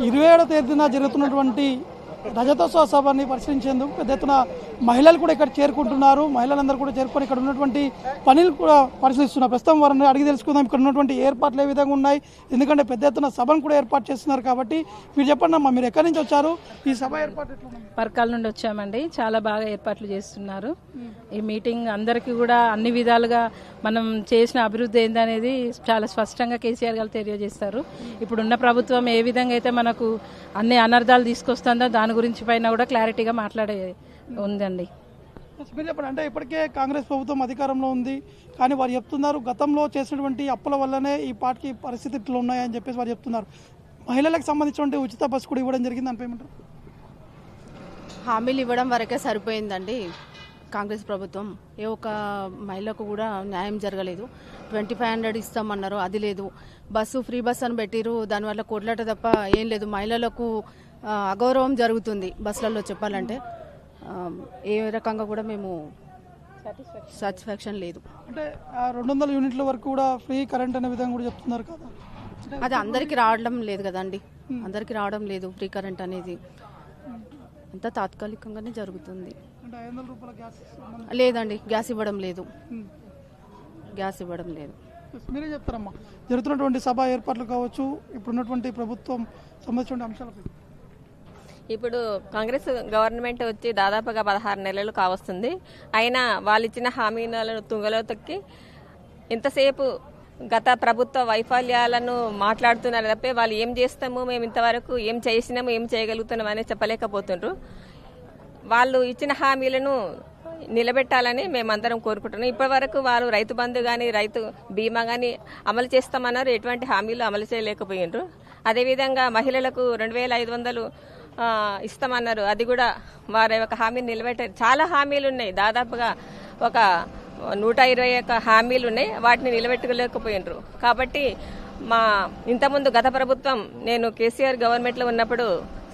27వ తేదీన జరుగుతున్నటువంటి రజతోత్సవ సభని పరిశీలించేందుకు పెద్ద ఎత్తున మహిళలు కూడా ఇక్కడ చేరుకుంటున్నారు. మహిళలందరూ కూడా చేరుకొని ఇక్కడ ఉన్నటువంటి పనులు కూడా పరిశీలిస్తున్నారు. ప్రస్తుతం వారిని అడిగి తెలుసుకుందాం ఇక్కడ ఉన్నటువంటి ఏర్పాట్లు ఏ విధంగా ఉన్నాయి, ఎందుకంటే పెద్ద ఎత్తున సభను కూడా ఏర్పాటు చేస్తున్నారు కాబట్టి మీరు చెప్పండి అమ్మా, మీరు ఎక్కడి నుంచి వచ్చారు, ఈ సభ ఏర్పాటు ఎట్లా? పరకాల నుండి వచ్చామండి. చాలా బాగా ఏర్పాట్లు చేస్తున్నారు. ఈ మీటింగ్ అందరికీ కూడా అన్ని విధాలుగా మనం చేసిన అభివృద్ధి ఏందనేది చాలా స్పష్టంగా కేసీఆర్ గారు తెలియజేస్తారు. ఇప్పుడున్న ప్రభుత్వం ఏ విధంగా అయితే మనకు అన్ని అనర్థాలు తీసుకొస్తుందో దాని గురించి పైన కూడా క్లారిటీగా మాట్లాడే ఉందండి. మీరు చెప్పండి, అంటే ఇప్పటికే కాంగ్రెస్ ప్రభుత్వం అధికారంలో ఉంది, కానీ వారు చెప్తున్నారు గతంలో చేసినటువంటి అప్పుల వల్లనే ఈ పార్టీ పరిస్థితి ఇట్లా ఉన్నాయని చెప్పేసి వారు చెప్తున్నారు. మహిళలకు సంబంధించిన ఉచిత బస్సు కూడా ఇవ్వడం జరిగింది, దానిపై ఏమంటారు? హామీలు ఇవ్వడం వరకే సరిపోయిందండి కాంగ్రెస్ ప్రభుత్వం. ఏ ఒక్క మహిళకు కూడా న్యాయం జరగలేదు. 2500 ఇస్తామన్నారు, అది లేదు. బస్సు ఫ్రీ బస్ అని పెట్టిరు, దానివల్ల కొట్లాట తప్ప ఏం లేదు. మహిళలకు అగౌరవం జరుగుతుంది బస్సులలో చెప్పాలంటే. ఏ రకంగా కూడా మేము సాటిస్ఫాక్షన్ లేదు. అంటే 200 యూనిట్ల వరకు కూడా ఫ్రీ కరెంట్ అనే విధంగా కూడా చెప్తున్నారు కదా, అది అందరికీ రావడం లేదు కదండి. అందరికీ రావడం లేదు ఫ్రీ కరెంట్ అనేది, అంతా తాత్కాలికంగానే జరుగుతుంది. లేదండి, గ్యాస్ ఇవ్వడం లేదు. గ్యాస్ ఇవ్వడం లేదు. మీరే చెప్తారమ్మా, జరుగుతున్నటువంటి సభ ఏర్పాట్లు కావచ్చు, ఇప్పుడున్నటువంటి ప్రభుత్వం సంబంధించిన అంశాలపై. ఇప్పుడు కాంగ్రెస్ గవర్నమెంట్ వచ్చి దాదాపుగా 16 నెలలు కావస్తుంది. అయినా వాళ్ళు ఇచ్చిన హామీలను తుంగలో తొక్కి ఇంతసేపు గత ప్రభుత్వ వైఫల్యాలను మాట్లాడుతున్నారు తప్పే వాళ్ళు ఏం చేస్తాము, మేము ఇంతవరకు ఏం చేసినాము, ఏం చేయగలుగుతున్నాం అనేది చెప్పలేకపోతుండ్రు. వాళ్ళు ఇచ్చిన హామీలను నిలబెట్టాలని మేమందరం కోరుకుంటున్నాం. ఇప్పటి వరకు వారు రైతు బంధు కానీ రైతు బీమా కానీ అమలు చేస్తామన్నారు, ఎటువంటి హామీలు అమలు చేయలేకపోయిండ్రు. అదేవిధంగా మహిళలకు 2500 ఇస్తామన్నారు, అది కూడా వారి యొక్క హామీని నిలబెట్టారు. చాలా హామీలు ఉన్నాయి, దాదాపుగా ఒక 121 హామీలు ఉన్నాయి, వాటిని నిలబెట్టుకోలేకపోయినరు. కాబట్టి ఇంతకుముందు గత ప్రభుత్వం, నేను కేసీఆర్ గవర్నమెంట్లో ఉన్నప్పుడు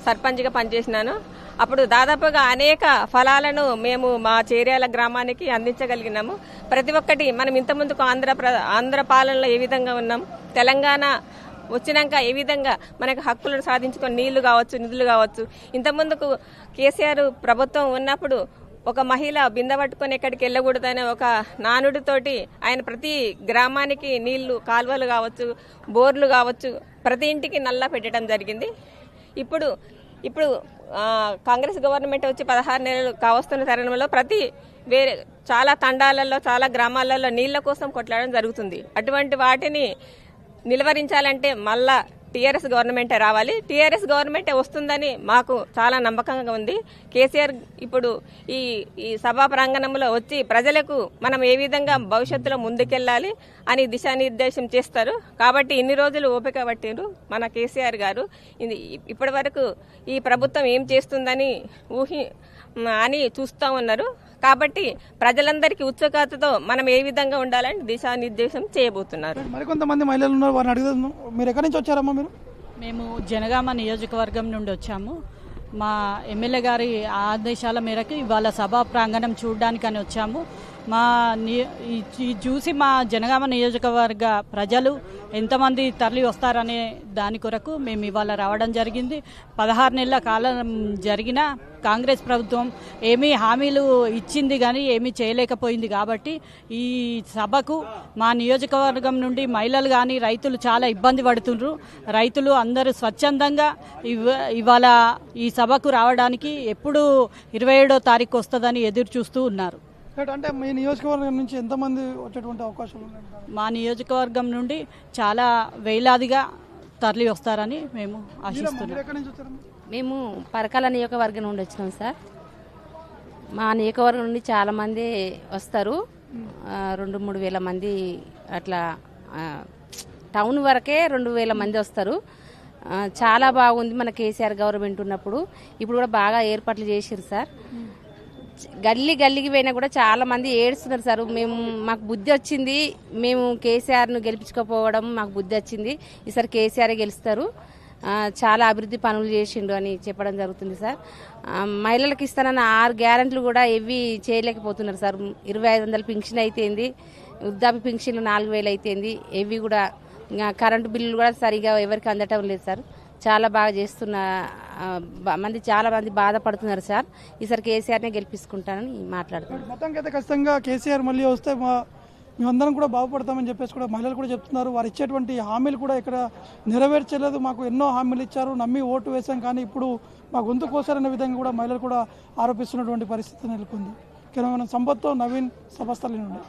సర్పంచ్గా పనిచేసినాను. అప్పుడు దాదాపుగా అనేక ఫలాలను మేము మా చేర్యాల గ్రామానికి అందించగలిగినాము. ప్రతి ఒక్కటి మనం ఇంతకుముందుకు ఆంధ్ర పాలనలో ఏ విధంగా ఉన్నాం, తెలంగాణ వచ్చినాక ఏ విధంగా మనకు హక్కులను సాధించుకొని నీళ్లు కావచ్చు, నిధులు కావచ్చు. ఇంతకుముందుకు కేసీఆర్ ప్రభుత్వం ఉన్నప్పుడు ఒక మహిళ బిందె పట్టుకొని ఎక్కడికి వెళ్ళకూడదనే ఒక నానుడితోటి ఆయన ప్రతి గ్రామానికి నీళ్లు, కాలువలు కావచ్చు, బోర్లు కావచ్చు, ప్రతి ఇంటికి నల్లా పెట్టడం జరిగింది. ఇప్పుడు కాంగ్రెస్ గవర్నమెంట్ వచ్చి 16 నెలలు కావస్తున్న తరుణంలో చాలా తండాలలో, చాలా గ్రామాలలో నీళ్ల కోసం కొట్లాడడం జరుగుతుంది. అటువంటి వాటిని నిలువరించాలంటే మళ్ళా టీఆర్ఎస్ గవర్నమెంటే రావాలి. టీఆర్ఎస్ గవర్నమెంటే వస్తుందని మాకు చాలా నమ్మకంగా ఉంది. కేసీఆర్ ఇప్పుడు ఈ సభా ప్రాంగణంలో వచ్చి ప్రజలకు మనం ఏ విధంగా భవిష్యత్తులో ముందుకెళ్లాలి అని దిశానిర్దేశం చేస్తారు. కాబట్టి ఇన్ని రోజులు ఓపిక పట్టిండ్రు మన కేసీఆర్ గారు. ఇప్పటి వరకు ఈ ప్రభుత్వం ఏం చేస్తుందని అని చూస్తూ ఉన్నారు. కాబట్టి ప్రజలందరికీ ఉత్సుకతతో మనం ఏ విధంగా ఉండాలని దిశానిర్దేశం చేయబోతున్నారు. మరికొంతమంది మహిళలు ఉన్నారు, వారిని అడుగుదాం. మీరు ఎక్కడి నుంచి వచ్చారమ్మా? మేము జనగామ నియోజకవర్గం నుండి వచ్చాము. మా ఎమ్మెల్యే గారి ఆదేశాల మేరకు ఇవాళ సభా ప్రాంగణం చూడడానికని వచ్చాము. చూసి మా జనగామ నియోజకవర్గ ప్రజలు ఎంతమంది తరలి వస్తారనే దాని కొరకు మేము ఇవాళ రావడం జరిగింది. 16 నెలల కాలం జరిగిన కాంగ్రెస్ ప్రభుత్వం ఏమీ హామీలు ఇచ్చింది కానీ ఏమీ చేయలేకపోయింది. కాబట్టి ఈ సభకు మా నియోజకవర్గం నుండి మహిళలు కానీ రైతులు చాలా ఇబ్బంది పడుతుండ్రు. రైతులు అందరూ స్వచ్ఛందంగా ఇవాళ ఈ సభకు రావడానికి ఎప్పుడు 27వ తారీఖు వస్తుందని ఎదురు చూస్తూ ఉన్నారు. అంటే మీ నియోజకవర్గం నుంచి ఎంతమంది వచ్చేటువంటి అవకాశాలు ఉన్నాయి? మా నియోజకవర్గం నుండి చాలా వేలాదిగా తరలి వస్తారని మేము ఆశిస్తున్నాం. మేము పరకాల నియోజకవర్గం నుండి వచ్చినాం సార్. మా నియోజకవర్గం నుండి చాలా మంది వస్తారు, 2-3 వేల మంది అట్లా. టౌన్ వరకే 2,000 మంది వస్తారు. చాలా బాగుంది మన కేసీఆర్ గవర్నమెంట్ ఉన్నప్పుడు. ఇప్పుడు కూడా బాగా ఏర్పాట్లు చేసారు సార్. గల్లీకి పోయినా కూడా చాలా మంది ఏడుస్తున్నారు సార్. మాకు బుద్ధి వచ్చింది, మేము కేసీఆర్ను గెలిపించుకోపోవడం మాకు బుద్ధి వచ్చింది. ఈసారి కేసీఆర్ గెలుస్తారు, చాలా అభివృద్ధి పనులు చేసిండు అని చెప్పడం జరుగుతుంది సార్. మహిళలకు ఇస్తానన్న 6 గ్యారెంటీలు కూడా ఏవి చేయలేకపోతున్నారు సార్. 2,500 పింఛన్ అయితేంది, వృద్ధాప్య పింఛన్లు 4,000 అయితేంది, ఏవి కూడా కరెంటు బిల్లులు కూడా సరిగా ఎవరికి అందటం లేదు సార్. చాలా బాగా చేస్తున్న చాలా మంది బాధపడుతున్నారు సార్. ఈసారి కేసీఆర్నే గెలిపించుకుంటానని మాట్లాడుతున్నారు. మొత్తానికి అయితే ఖచ్చితంగా కేసీఆర్ మళ్ళీ వస్తే మేమందరం కూడా బాగుపడతామని చెప్పేసి కూడా మహిళలు కూడా చెప్తున్నారు. వారు ఇచ్చేటువంటి హామీలు కూడా ఇక్కడ నెరవేర్చలేదు. మాకు ఎన్నో హామీలు ఇచ్చారు, నమ్మి ఓటు వేశాం, కానీ ఇప్పుడు మా గొంతు కోసారనే విధంగా కూడా మహిళలు కూడా ఆరోపిస్తున్నటువంటి పరిస్థితి నెలకొంది. కేవలం సంపత్తో నవీన్ సభస్థలి నుండి.